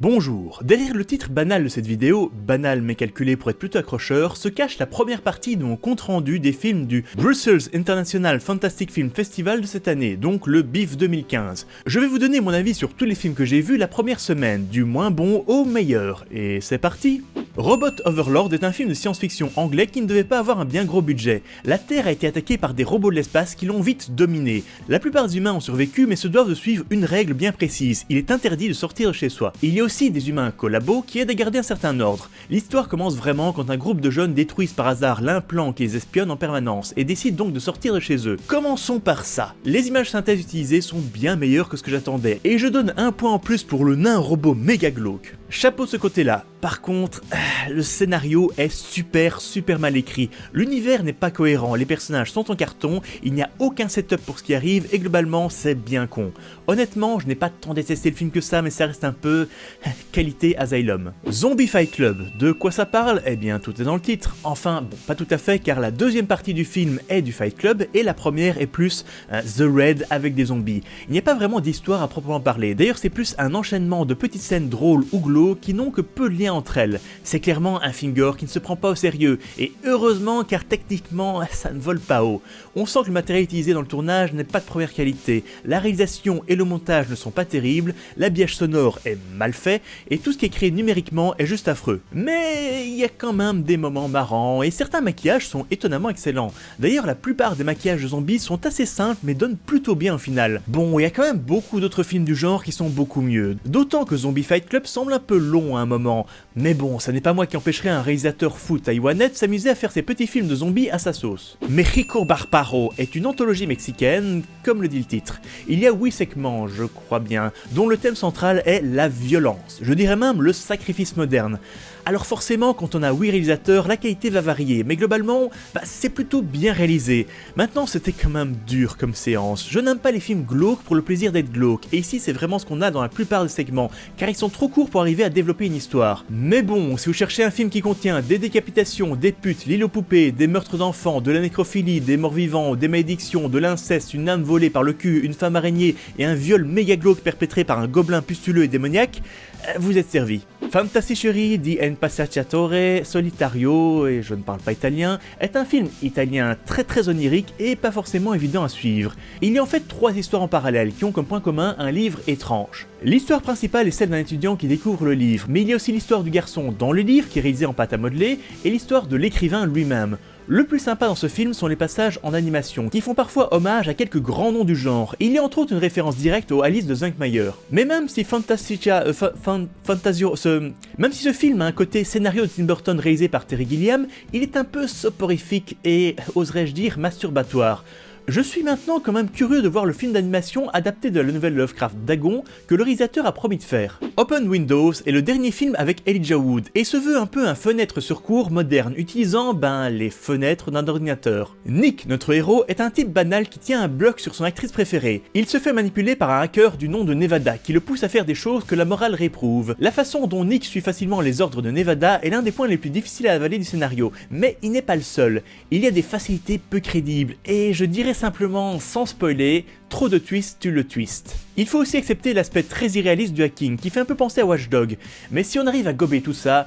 Bonjour, derrière le titre banal de cette vidéo, banal mais calculé pour être plutôt accrocheur, se cache la première partie de mon compte rendu des films du Brussels International Fantastic Film Festival de cette année, donc le BIF 2015. Je vais vous donner mon avis sur tous les films que j'ai vus la première semaine, du moins bon au meilleur, et c'est parti. Robot Overlord est un film de science-fiction anglais qui ne devait pas avoir un bien gros budget. La Terre a été attaquée par des robots de l'espace qui l'ont vite dominée. La plupart des humains ont survécu mais se doivent de suivre une règle bien précise, il est interdit de sortir de chez soi. Il y a aussi des humains collabos qui aident à garder un certain ordre. L'histoire commence vraiment quand un groupe de jeunes détruisent par hasard l'implant qui les espionne en permanence et décident donc de sortir de chez eux. Commençons par ça. Les images synthèses utilisées sont bien meilleures que ce que j'attendais et je donne un point en plus pour le nain robot méga glauque. Chapeau de ce côté-là. Par contre, le scénario est super mal écrit. L'univers n'est pas cohérent, les personnages sont en carton, il n'y a aucun setup pour ce qui arrive et globalement c'est bien con. Honnêtement, je n'ai pas tant détesté le film que ça, mais ça reste un peu qualité Asylum. Zombie Fight Club, de quoi ça parle? Eh bien tout est dans le titre. Enfin, bon, pas tout à fait car la deuxième partie du film est du Fight Club et la première est plus The Raid avec des zombies. Il n'y a pas vraiment d'histoire à proprement parler, d'ailleurs c'est plus un enchaînement de petites scènes drôles ou glauques qui n'ont que peu de lien entre elles. C'est clairement un film gore qui ne se prend pas au sérieux, et heureusement car techniquement ça ne vole pas haut. On sent que le matériel utilisé dans le tournage n'est pas de première qualité, la réalisation et le montage ne sont pas terribles, l'habillage sonore est mal fait, et tout ce qui est créé numériquement est juste affreux. Mais il y a quand même des moments marrants, et certains maquillages sont étonnamment excellents. D'ailleurs la plupart des maquillages de zombies sont assez simples mais donnent plutôt bien au final. Bon, il y a quand même beaucoup d'autres films du genre qui sont beaucoup mieux, d'autant que Zombie Fight Club semble un peu long à un moment. Mais bon, ça n'est pas moi qui empêcherai un réalisateur fou taïwanais de s'amuser à faire ses petits films de zombies à sa sauce. Mexico Barbaro est une anthologie mexicaine, comme le dit le titre. Il y a 8 segments, je crois bien, dont le thème central est la violence, je dirais même le sacrifice moderne. Alors forcément, quand on a 8 réalisateurs, la qualité va varier, mais globalement, c'est plutôt bien réalisé. Maintenant, c'était quand même dur comme séance. Je n'aime pas les films glauques pour le plaisir d'être glauque, et ici c'est vraiment ce qu'on a dans la plupart des segments, car ils sont trop courts pour arriver à développer une histoire. Mais bon, si vous cherchez un film qui contient des décapitations, des putes, l'île aux poupées, des meurtres d'enfants, de la nécrophilie, des morts vivants, des malédictions, de l'inceste, une âme volée par le cul, une femme araignée et un viol méga glauque perpétré par un gobelin pustuleux et démoniaque, vous êtes servi. Fantascieri di Un Passeggiatore Solitario, et je ne parle pas italien, est un film italien très onirique et pas forcément évident à suivre. Il y a en fait 3 histoires en parallèle qui ont comme point commun un livre étrange. L'histoire principale est celle d'un étudiant qui découvre le livre, mais il y a aussi l'histoire du garçon dans le livre qui est réalisé en pâte à modeler et l'histoire de l'écrivain lui-même. Le plus sympa dans ce film sont les passages en animation, qui font parfois hommage à quelques grands noms du genre. Il y a entre autres une référence directe au Alice de Zunkmayer. Mais même si même si ce film a un côté scénario de Tim Burton réalisé par Terry Gilliam, il est un peu soporifique et, oserais-je dire, masturbatoire. Je suis maintenant quand même curieux de voir le film d'animation adapté de la nouvelle Lovecraft Dagon que le réalisateur a promis de faire. Open Windows est le dernier film avec Elijah Wood et se veut un peu un fenêtre sur cour moderne utilisant les fenêtres d'un ordinateur. Nick, notre héros, est un type banal qui tient un bloc sur son actrice préférée. Il se fait manipuler par un hacker du nom de Nevada qui le pousse à faire des choses que la morale réprouve. La façon dont Nick suit facilement les ordres de Nevada est l'un des points les plus difficiles à avaler du scénario, mais il n'est pas le seul. Il y a des facilités peu crédibles et je dirais simplement, sans spoiler, trop de twists tue le twist. Il faut aussi accepter l'aspect très irréaliste du hacking qui fait un peu penser à Watch Dogs, mais si on arrive à gober tout ça,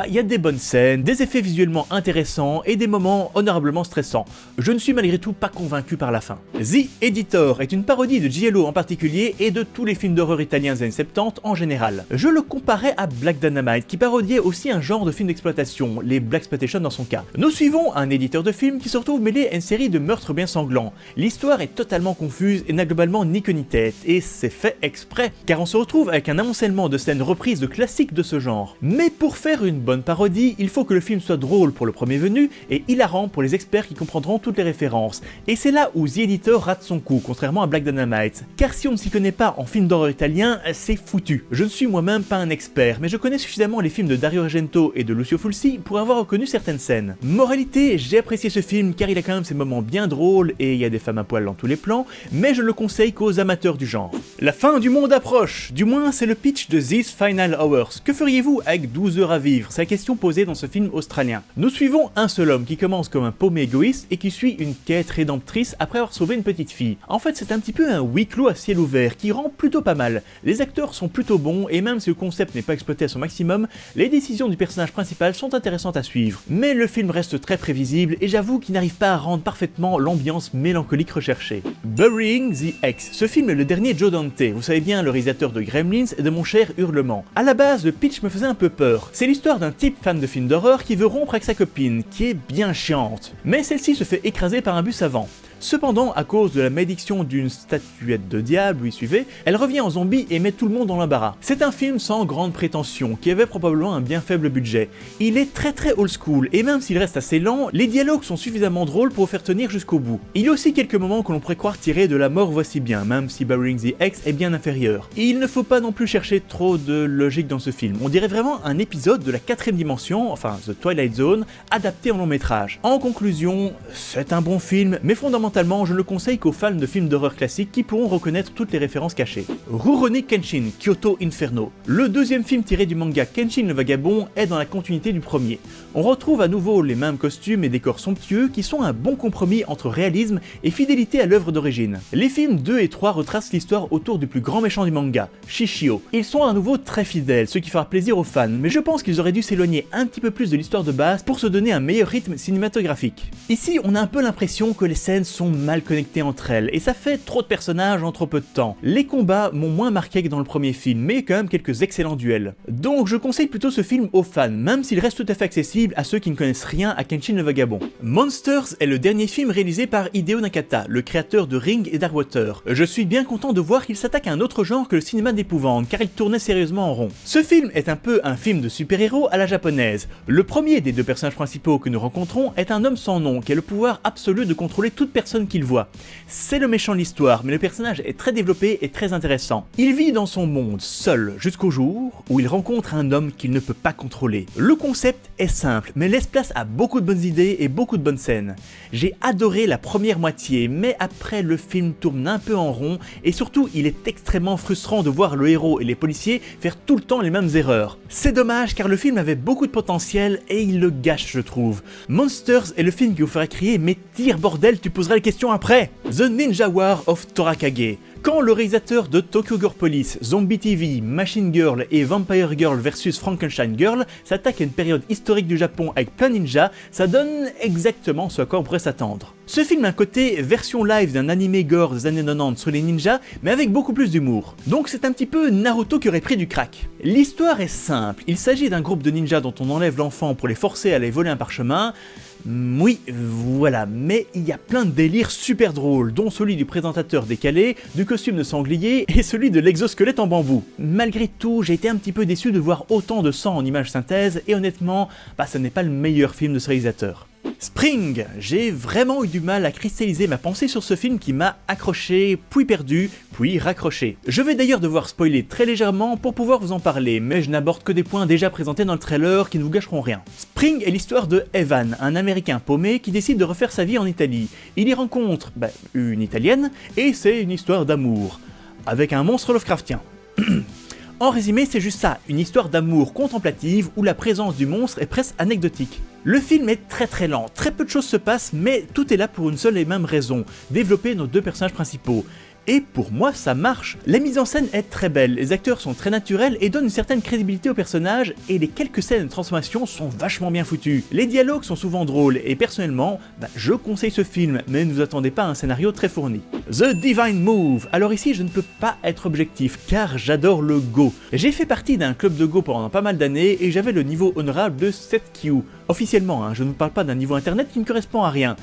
il y a des bonnes scènes, des effets visuellement intéressants et des moments honorablement stressants. Je ne suis malgré tout pas convaincu par la fin. The Editor est une parodie de Giallo en particulier et de tous les films d'horreur italiens des années 70 en général. Je le comparais à Black Dynamite qui parodiait aussi un genre de film d'exploitation, les Blaxploitation dans son cas. Nous suivons un éditeur de films qui se retrouve mêlé à une série de meurtres bien sanglants. L'histoire est totalement confuse et n'a globalement ni queue ni tête, et c'est fait exprès, car on se retrouve avec un amoncellement de scènes reprises de classiques de ce genre. Mais pour faire une bonne parodie, il faut que le film soit drôle pour le premier venu et hilarant pour les experts qui comprendront toutes les références. Et c'est là où The Editor rate son coup, contrairement à Black Dynamite. Car si on ne s'y connaît pas en film d'horreur italien, c'est foutu. Je ne suis moi-même pas un expert, mais je connais suffisamment les films de Dario Argento et de Lucio Fulci pour avoir reconnu certaines scènes. Moralité, j'ai apprécié ce film car il a quand même ses moments bien drôles et il y a des femmes à poil dans tous les plans, mais je le conseille qu'aux amateurs du genre. La fin du monde approche, du moins c'est le pitch de These Final Hours. Que feriez-vous avec 12 heures à vivre? C'est la question posée dans ce film australien. Nous suivons un seul homme qui commence comme un paumé égoïste et qui suit une quête rédemptrice après avoir sauvé une petite fille. En fait c'est un petit peu un huis clos à ciel ouvert qui rend plutôt pas mal. Les acteurs sont plutôt bons et même si le concept n'est pas exploité à son maximum, les décisions du personnage principal sont intéressantes à suivre. Mais le film reste très prévisible et j'avoue qu'il n'arrive pas à rendre parfaitement l'ambiance mélancolique recherchée. Burying the Ex. Ce film est le dernier Joe Dante, vous savez bien le réalisateur de Gremlins et de Mon cher Hurlement. À la base, le pitch me faisait un peu peur. C'est l'histoire d'un type fan de films d'horreur qui veut rompre avec sa copine, qui est bien chiante. Mais celle-ci se fait écraser par un bus avant. Cependant, à cause de la malédiction d'une statuette de diable, suivez, elle revient en zombie et met tout le monde dans l'embarras. C'est un film sans grande prétention, qui avait probablement un bien faible budget. Il est très old school, et même s'il reste assez lent, les dialogues sont suffisamment drôles pour vous faire tenir jusqu'au bout. Il y a aussi quelques moments que l'on pourrait croire tirés de La mort voici bien, même si Burying the Ex est bien inférieur. Et il ne faut pas non plus chercher trop de logique dans ce film. On dirait vraiment un épisode de la 4ème dimension, enfin The Twilight Zone, adapté en long métrage. En conclusion, c'est un bon film, mais fondamentalement je ne le conseille qu'aux fans de films d'horreur classiques qui pourront reconnaître toutes les références cachées. Rurouni Kenshin, Kyoto Inferno. Le deuxième film tiré du manga Kenshin le Vagabond est dans la continuité du premier. On retrouve à nouveau les mêmes costumes et décors somptueux qui sont un bon compromis entre réalisme et fidélité à l'œuvre d'origine. Les films 2 et 3 retracent l'histoire autour du plus grand méchant du manga, Shishio. Ils sont à nouveau très fidèles, ce qui fera plaisir aux fans, mais je pense qu'ils auraient dû s'éloigner un petit peu plus de l'histoire de base pour se donner un meilleur rythme cinématographique. Ici, on a un peu l'impression que les scènes sont mal connectées entre elles, et ça fait trop de personnages en trop peu de temps. Les combats m'ont moins marqué que dans le premier film, mais quand même quelques excellents duels. Donc je conseille plutôt ce film aux fans, même s'il reste tout à fait accessible à ceux qui ne connaissent rien à Kenshin le Vagabond. Monsters est le dernier film réalisé par Hideo Nakata, le créateur de Ring et Darkwater. Je suis bien content de voir qu'il s'attaque à un autre genre que le cinéma d'épouvante, car il tournait sérieusement en rond. Ce film est un peu un film de super-héros à la japonaise. Le premier des deux personnages principaux que nous rencontrons est un homme sans nom, qui a le pouvoir absolu de contrôler toute personne qu'il voit. C'est le méchant de l'histoire, mais le personnage est très développé et très intéressant. Il vit dans son monde, seul, jusqu'au jour où il rencontre un homme qu'il ne peut pas contrôler. Le concept est simple, mais laisse place à beaucoup de bonnes idées et beaucoup de bonnes scènes. J'ai adoré la première moitié, mais après le film tourne un peu en rond, et surtout il est extrêmement frustrant de voir le héros et les policiers faire tout le temps les mêmes erreurs. C'est dommage car le film avait beaucoup de potentiel et il le gâche je trouve. Monsters est le film qui vous fera crier « Mais tire bordel, tu poseras les questions après !» The Ninja War of Torakage. Quand le réalisateur de Tokyo Gore Police, Zombie TV, Machine Girl et Vampire Girl vs Frankenstein Girl s'attaque à une période historique du Japon avec plein de ninjas, ça donne exactement ce à quoi on pourrait s'attendre. Ce film a un côté version live d'un animé gore des années 90 sur les ninjas, mais avec beaucoup plus d'humour. Donc c'est un petit peu Naruto qui aurait pris du crack. L'histoire est simple, il s'agit d'un groupe de ninjas dont on enlève l'enfant pour les forcer à aller voler un parchemin. Oui, voilà, mais il y a plein de délires super drôles, dont celui du présentateur décalé, du costume de sanglier et celui de l'exosquelette en bambou. Malgré tout, j'ai été un petit peu déçu de voir autant de sang en images synthèse et honnêtement, ça n'est pas le meilleur film de ce réalisateur. Spring, j'ai vraiment eu du mal à cristalliser ma pensée sur ce film qui m'a accroché, puis perdu, puis raccroché. Je vais d'ailleurs devoir spoiler très légèrement pour pouvoir vous en parler, mais je n'aborde que des points déjà présentés dans le trailer qui ne vous gâcheront rien. Spring est l'histoire de Evan, un américain paumé qui décide de refaire sa vie en Italie. Il y rencontre, une italienne, et c'est une histoire d'amour, avec un monstre Lovecraftien. En résumé, c'est juste ça, une histoire d'amour contemplative où la présence du monstre est presque anecdotique. Le film est très lent, très peu de choses se passent, mais tout est là pour une seule et même raison, développer nos deux personnages principaux. Et pour moi ça marche. La mise en scène est très belle, les acteurs sont très naturels et donnent une certaine crédibilité aux personnages, et les quelques scènes de transformation sont vachement bien foutues. Les dialogues sont souvent drôles, et personnellement, je conseille ce film, mais ne vous attendez pas à un scénario très fourni. The Divine Move. Alors ici je ne peux pas être objectif, car j'adore le Go. J'ai fait partie d'un club de Go pendant pas mal d'années, et j'avais le niveau honorable de 7Q. Officiellement, je ne vous parle pas d'un niveau internet qui ne correspond à rien.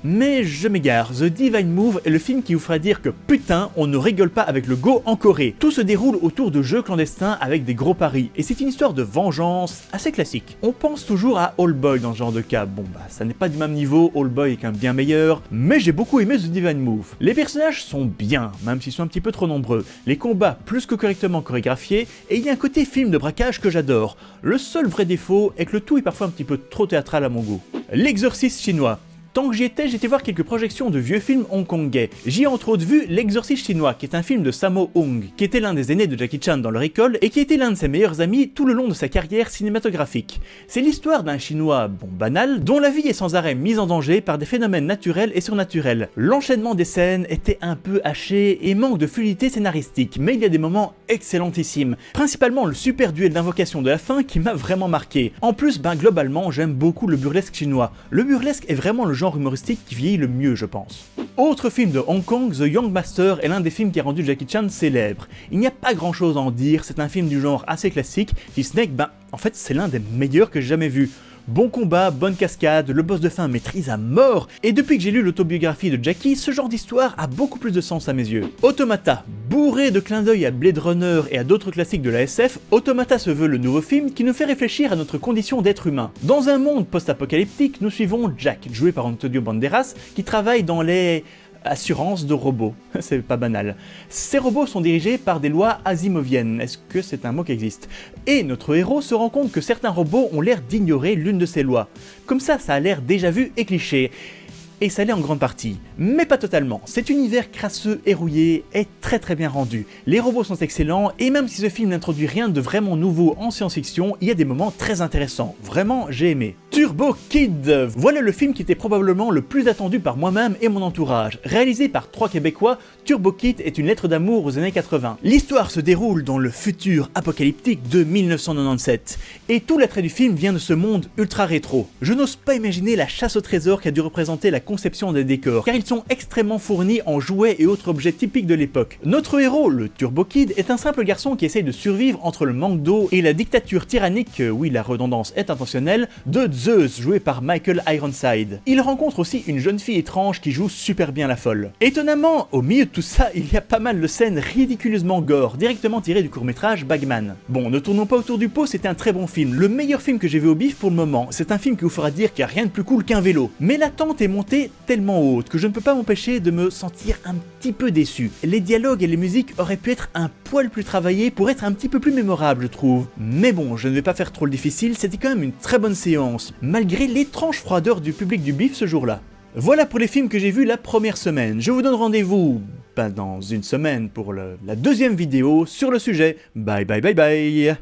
Mais je m'égare, The Divine Move est le film qui vous fera dire que putain, on ne rigole pas avec le Go en Corée. Tout se déroule autour de jeux clandestins avec des gros paris, et c'est une histoire de vengeance assez classique. On pense toujours à All Boy dans ce genre de cas, ça n'est pas du même niveau, All Boy est quand même bien meilleur, mais j'ai beaucoup aimé The Divine Move. Les personnages sont bien, même s'ils sont un petit peu trop nombreux, les combats plus que correctement chorégraphiés, et il y a un côté film de braquage que j'adore. Le seul vrai défaut est que le tout est parfois un petit peu trop théâtral à mon goût. L'exorciste chinois. Tant que j'y étais, j'étais voir quelques projections de vieux films hongkongais. J'y ai entre autres vu L'Exorciste chinois, qui est un film de Sammo Hung, qui était l'un des aînés de Jackie Chan dans leur école et qui était l'un de ses meilleurs amis tout le long de sa carrière cinématographique. C'est l'histoire d'un chinois, banal, dont la vie est sans arrêt mise en danger par des phénomènes naturels et surnaturels. L'enchaînement des scènes était un peu haché et manque de fluidité scénaristique, mais il y a des moments excellentissimes. Principalement le super duel d'invocation de la fin qui m'a vraiment marqué. En plus, globalement, j'aime beaucoup le burlesque chinois. Le burlesque est vraiment le genre humoristique qui vieillit le mieux, je pense. Autre film de Hong Kong, The Young Master est l'un des films qui a rendu Jackie Chan célèbre. Il n'y a pas grand chose à en dire, c'est un film du genre assez classique, si ce n'est que, en fait, c'est l'un des meilleurs que j'ai jamais vu. Bon combat, bonne cascade, le boss de fin maîtrise à mort, et depuis que j'ai lu l'autobiographie de Jackie, ce genre d'histoire a beaucoup plus de sens à mes yeux. Automata, bourré de clins d'œil à Blade Runner et à d'autres classiques de la SF, Automata se veut le nouveau film qui nous fait réfléchir à notre condition d'être humain. Dans un monde post-apocalyptique, nous suivons Jack, joué par Antonio Banderas, qui travaille dans les assurance de robots, c'est pas banal. Ces robots sont dirigés par des lois asimoviennes, est-ce que c'est un mot qui existe? Et notre héros se rend compte que certains robots ont l'air d'ignorer l'une de ces lois. Comme ça a l'air déjà vu et cliché. Et ça l'est en grande partie, mais pas totalement. Cet univers crasseux et rouillé est très bien rendu. Les robots sont excellents, et même si ce film n'introduit rien de vraiment nouveau en science-fiction, il y a des moments très intéressants. Vraiment, j'ai aimé. Turbo Kid, voilà le film qui était probablement le plus attendu par moi-même et mon entourage. Réalisé par 3 Québécois, Turbo Kid est une lettre d'amour aux années 80. L'histoire se déroule dans le futur apocalyptique de 1997, et tout l'attrait du film vient de ce monde ultra rétro. Je n'ose pas imaginer la chasse au trésor qu'a dû représenter la conception des décors, car ils sont extrêmement fournis en jouets et autres objets typiques de l'époque. Notre héros, le Turbo Kid, est un simple garçon qui essaye de survivre entre le manque d'eau et la dictature tyrannique, oui la redondance est intentionnelle, de Zeus, joué par Michael Ironside. Il rencontre aussi une jeune fille étrange qui joue super bien la folle. Étonnamment, au milieu de tout ça, il y a pas mal de scènes ridiculeusement gore, directement tirées du court-métrage Bagman. Bon, ne tournons pas autour du pot, c'était un très bon film, le meilleur film que j'ai vu au bif pour le moment. C'est un film qui vous fera dire qu'il n'y a rien de plus cool qu'un vélo. Mais l'attente est montée tellement haute que je ne peux pas m'empêcher de me sentir un petit peu déçu. Les dialogues et les musiques auraient pu être un poil plus travaillés pour être un petit peu plus mémorables, je trouve. Mais bon, je ne vais pas faire trop le difficile, c'était quand même une très bonne séance, malgré l'étrange froideur du public du bif ce jour-là. Voilà pour les films que j'ai vus la première semaine. Je vous donne rendez-vous dans une semaine pour la deuxième vidéo sur le sujet. Bye bye bye bye.